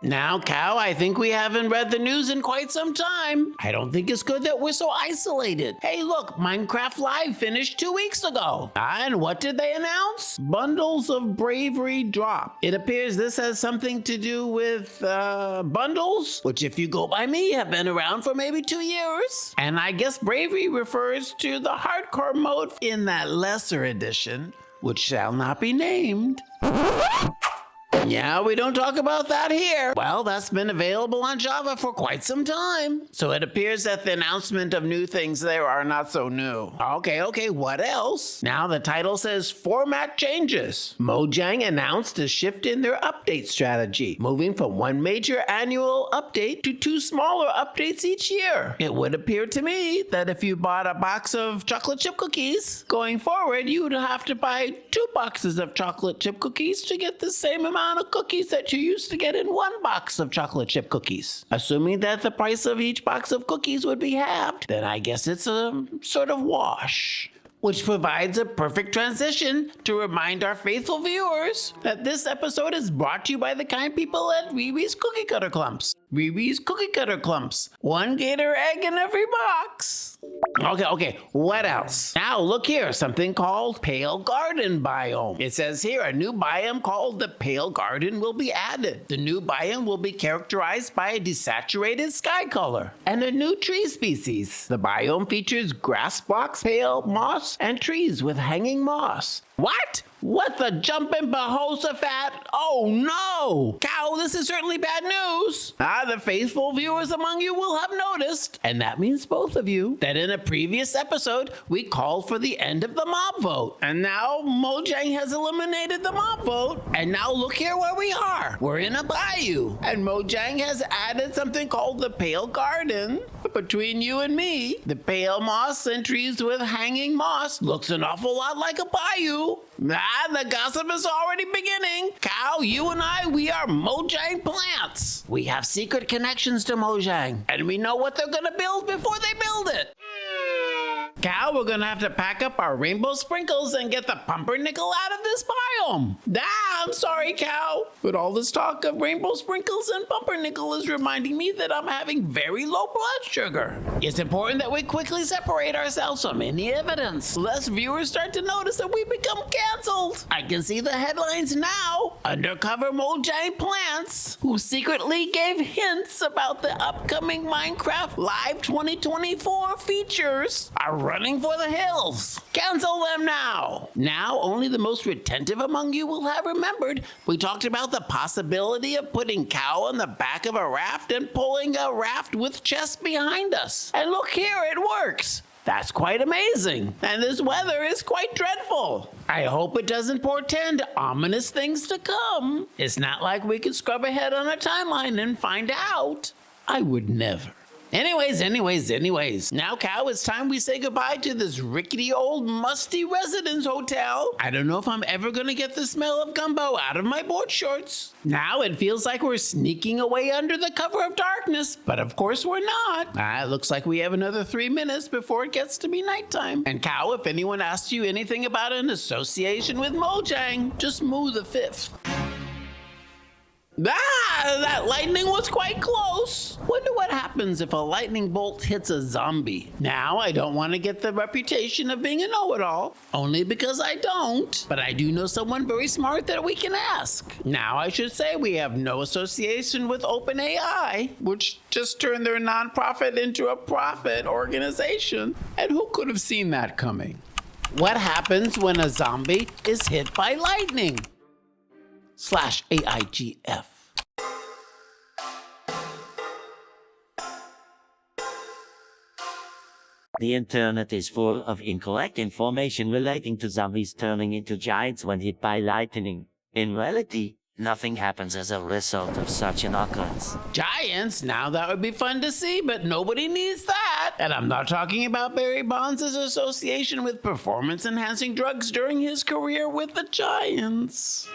Now, Cow, I think we haven't read the news in quite some time. I don't think it's good that we're so isolated. Hey, look, Minecraft Live finished 2 weeks ago. And what did they announce? Bundles of Bravery drop. It appears this has something to do with bundles, which if you go by me, have been around for maybe 2 years. And I guess Bravery refers to the hardcore mode in that lesser edition, which shall not be named. Yeah, we don't talk about that here. Well, that's been available on Java for quite some time. So it appears that the announcement of new things there are not so new. Okay, what else? Now the title says format changes. Mojang announced a shift in their update strategy, moving from one major annual update to 2 smaller updates each year. It would appear to me that if you bought a box of chocolate chip cookies, going forward, you would have to buy 2 boxes of chocolate chip cookies to get the same amount of cookies that you used to get in 1 box of chocolate chip cookies. Assuming that the price of each box of cookies would be halved, then I guess it's a sort of wash. Which provides a perfect transition to remind our faithful viewers that this episode is brought to you by the kind people at Riri's Cookie Cutter Clumps. Riri's Cookie Cutter Clumps. 1 gator egg in every box. Okay, what else? Now look here, something called Pale Garden Biome. It says here a new biome called the Pale Garden will be added. The new biome will be characterized by a desaturated sky color and a new tree species. The biome features grass blocks, pale moss, and trees with hanging moss. What? What the jumping Jehoshaphat? Oh no! Cow, this is certainly bad news. The faithful viewers among you will have noticed, and that means both of you, that in a previous episode, we called for the end of the mob vote. And now Mojang has eliminated the mob vote, and now look here where we are. We're in a bayou, and Mojang has added something called the Pale Garden. Between you and me, the pale moss and trees with hanging moss looks an awful lot like a bayou. The gossip is already beginning. Cow, you and I, we are Mojang plants. We have secret connections to Mojang, and we know what they're gonna build before they build it. Cow, we're gonna have to pack up our rainbow sprinkles and get the pumpernickel out of this biome. I'm sorry, Cow, but all this talk of rainbow sprinkles and pumpernickel is reminding me that I'm having very low blood sugar. It's important that we quickly separate ourselves from any evidence, lest viewers start to notice that we become canceled. I can see the headlines now. Undercover Mojang plants who secretly gave hints about the upcoming Minecraft Live 2024 features are running for the hills. Cancel them now. Now only the most retentive among you will have remembered we talked about the possibility of putting Cow on the back of a raft and pulling a raft with chests behind us. And look here, it works. That's quite amazing. And this weather is quite dreadful. I hope it doesn't portend ominous things to come. It's not like we could scrub ahead on a timeline and find out. I would never. Anyways, now, Cow, it's time we say goodbye to this rickety old musty residence hotel. I don't know if I'm ever gonna get the smell of gumbo out of my board shorts. Now it feels like we're sneaking away under the cover of darkness, but of course we're not. It looks like we have another 3 minutes before it gets to be nighttime. And Cow, if anyone asks you anything about an association with Mojang, just moo the 5th. That lightning was quite close. Wonder what happens if a lightning bolt hits a zombie. Now, I don't want to get the reputation of being a know-it-all, only because I don't, but I do know someone very smart that we can ask. Now, I should say we have no association with OpenAI, which just turned their nonprofit into a profit organization. And who could have seen that coming? What happens when a zombie is hit by lightning? /AIGF. The internet is full of incorrect information relating to zombies turning into giants when hit by lightning. In reality, nothing happens as a result of such an occurrence. Giants? Now that would be fun to see, but nobody needs that. And I'm not talking about Barry Bonds' association with performance-enhancing drugs during his career with the Giants.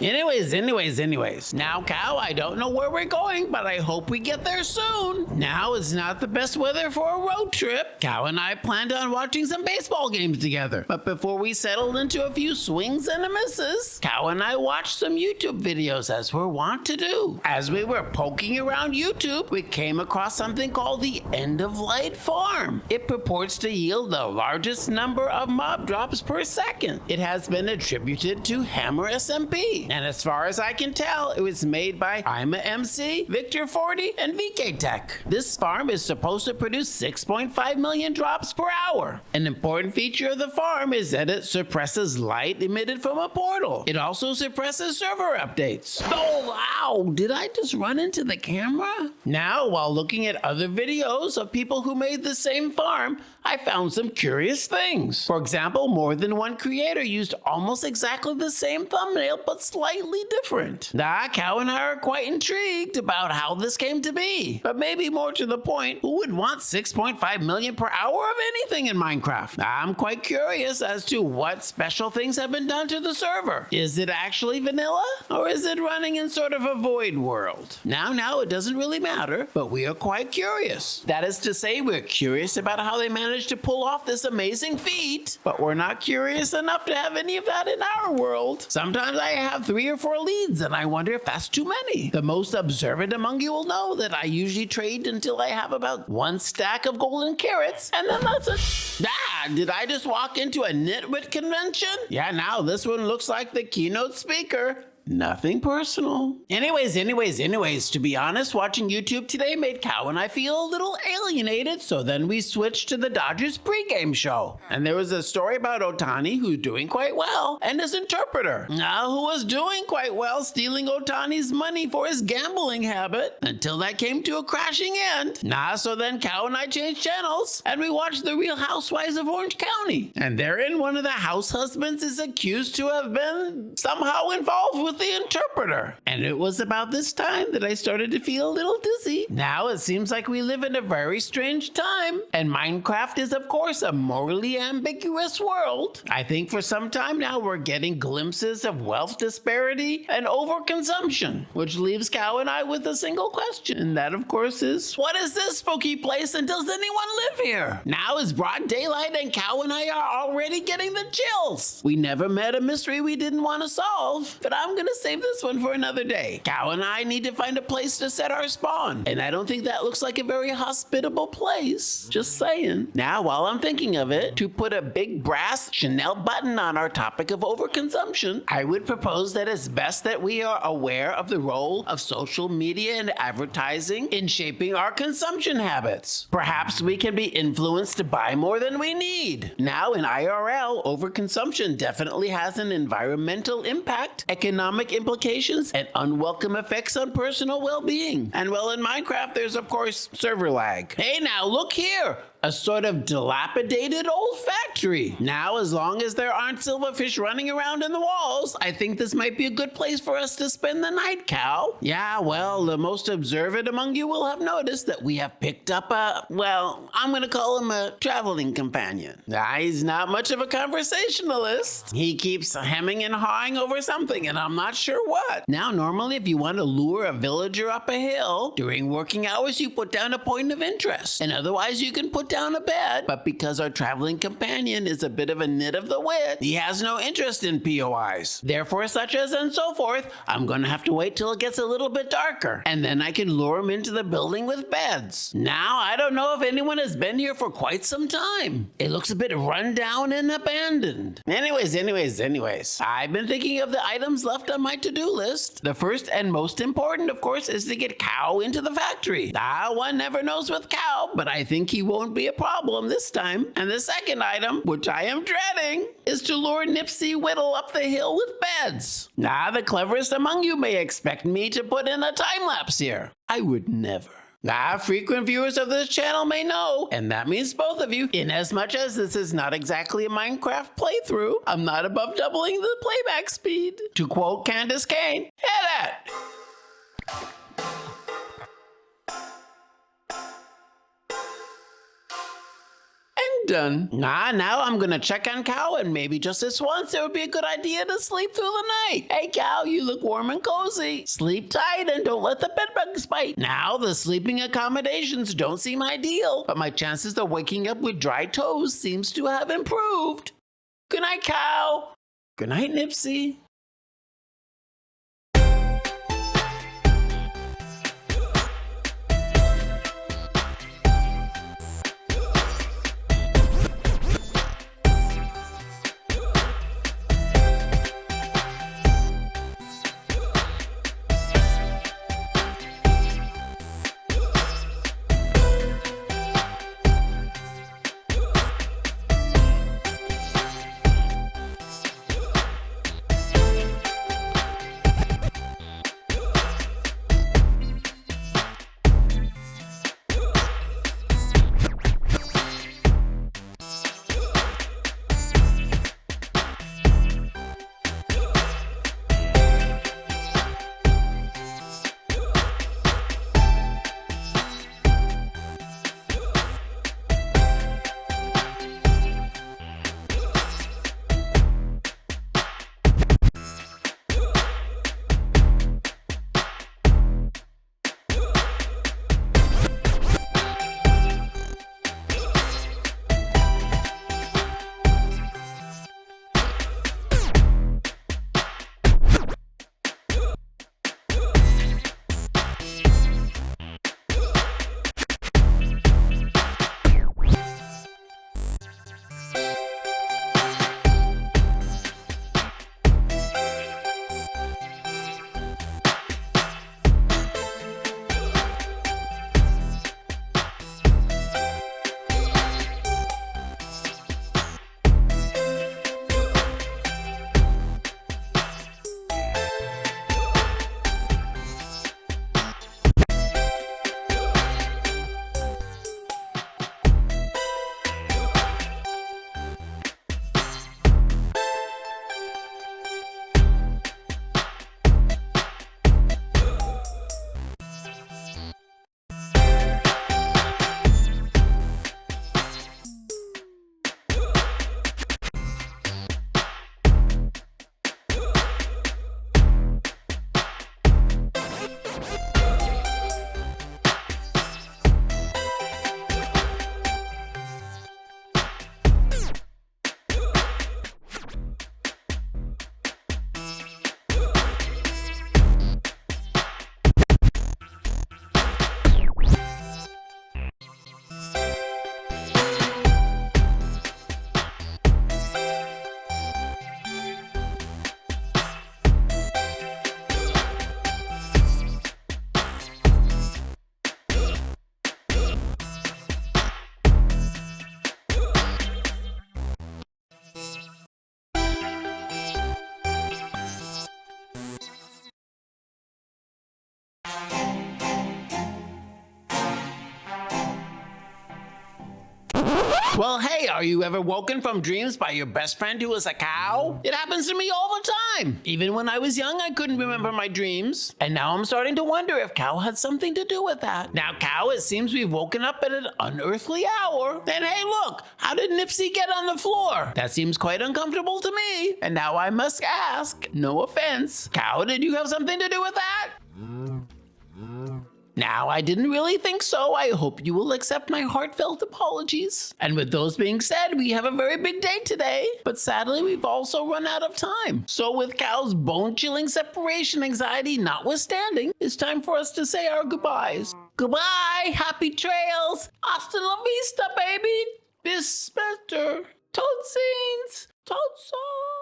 Anyways. Now, Cow, I don't know where we're going, but I hope we get there soon. Now is not the best weather for a road trip. Cow and I planned on watching some baseball games together. But before we settled into a few swings and a misses, Cow and I watched some YouTube videos as we're wont to do. As we were poking around YouTube, we came across something called the end-of-life farm. It purports to yield the largest number of mob drops per second. It has been attributed to Hammer SMP. And as far as I can tell, it was made by I'm a MC, Victor 40, and VK Tech. This farm is supposed to produce 6.5 million drops per hour. An important feature of the farm is that it suppresses light emitted from a portal. It also suppresses server updates. Oh, ow, did I just run into the camera? Now, while looking at other videos of people who made the same farm, I found some curious things. For example, more than one creator used almost exactly the same thumbnail, but slightly different. Cow and I are quite intrigued about how this came to be. But maybe more to the point, who would want 6.5 million per hour of anything in Minecraft? I'm quite curious as to what special things have been done to the server. Is it actually vanilla? Or is it running in sort of a void world? Now, it doesn't really matter, but we are quite curious. That is to say, we're curious about how they managed to pull off this amazing feat, but we're not curious enough to have any of that in our world. Sometimes I have 3 or 4 leads, and I wonder if that's too many. The most observant among you will know that I usually trade until I have about 1 stack of golden carrots, and then that's it. Did I just walk into a nitwit convention? Yeah, now this one looks like the keynote speaker. Nothing personal. Anyways, to be honest, watching YouTube today made Cow and I feel a little alienated, so then we switched to the Dodgers pregame show. And there was a story about Otani, who's doing quite well, and his interpreter, who was doing quite well stealing Otani's money for his gambling habit, until that came to a crashing end. So then Cow and I changed channels, and we watched The Real Housewives of Orange County. And therein, one of the house husbands is accused to have been somehow involved with the interpreter. And it was about this time that I started to feel a little dizzy. Now it seems like we live in a very strange time, and Minecraft is of course a morally ambiguous world. I think for some time now we're getting glimpses of wealth disparity and overconsumption, which leaves Cow and I with a single question, and that of course is, what is this spooky place and does anyone live here? Now is broad daylight and Cow and I are already getting the chills. We never met a mystery we didn't want to solve, but I'm gonna save this one for another day. Cow and I need to find a place to set our spawn, and I don't think that looks like a very hospitable place. Just saying. Now, while I'm thinking of it, to put a big brass Chanel button on our topic of overconsumption, I would propose that it's best that we are aware of the role of social media and advertising in shaping our consumption habits. Perhaps we can be influenced to buy more than we need. Now, in IRL, overconsumption definitely has an environmental impact, economic implications, and unwelcome effects on personal well-being. And well, in Minecraft, there's of course server lag. Hey, now look here! A sort of dilapidated old factory. Now, as long as there aren't silverfish running around in the walls, I think this might be a good place for us to spend the night, Cow. Yeah, well, the most observant among you will have noticed that we have picked up I'm gonna call him a traveling companion. He's not much of a conversationalist. He keeps hemming and hawing over something, and I'm not sure what. Now, normally, if you want to lure a villager up a hill, during working hours, you put down a point of interest, and otherwise you can put down a bed. But because our traveling companion is a bit of a nit of the wit, he has no interest in POIs. Therefore, such as and so forth, I'm gonna have to wait till it gets a little bit darker, and then I can lure him into the building with beds. Now, I don't know if anyone has been here for quite some time. It looks a bit run down and abandoned. Anyways, I've been thinking of the items left on my to-do list. The first and most important, of course, is to get Cow into the factory. One never knows with Cow, but I think he won't be a problem this time. And the second item, which I am dreading, is to lure Nipsey Whittle up the hill with beds. The cleverest among you may expect me to put in a time-lapse here. I would never. Frequent viewers of this channel may know, and that means both of you, inasmuch as this is not exactly a Minecraft playthrough, I'm not above doubling the playback speed. To quote Candace Kane, hit it! And done. Now I'm gonna check on Cow, and maybe just this once it would be a good idea to sleep through the night. Hey Cow, you look warm and cozy. Sleep tight and don't let the bedbugs bite. Now the sleeping accommodations don't seem ideal, but my chances of waking up with dry toes seems to have improved. Good night, Cow. Good night, Nipsey. Well, hey, are you ever woken from dreams by your best friend who was a cow? It happens to me all the time. Even when I was young, I couldn't remember my dreams. And now I'm starting to wonder if Cow had something to do with that. Now, Cow, it seems we've woken up at an unearthly hour. And hey, look, how did Nipsey get on the floor? That seems quite uncomfortable to me. And now I must ask, no offense, Cow, did you have something to do with that? Now, I didn't really think so. I hope you will accept my heartfelt apologies. And with those being said, we have a very big day today, but sadly, we've also run out of time. So with Cow's bone-chilling separation anxiety notwithstanding, it's time for us to say our goodbyes. Goodbye, happy trails. Hasta la vista, baby. Bis später. Tot ziens. Tot so.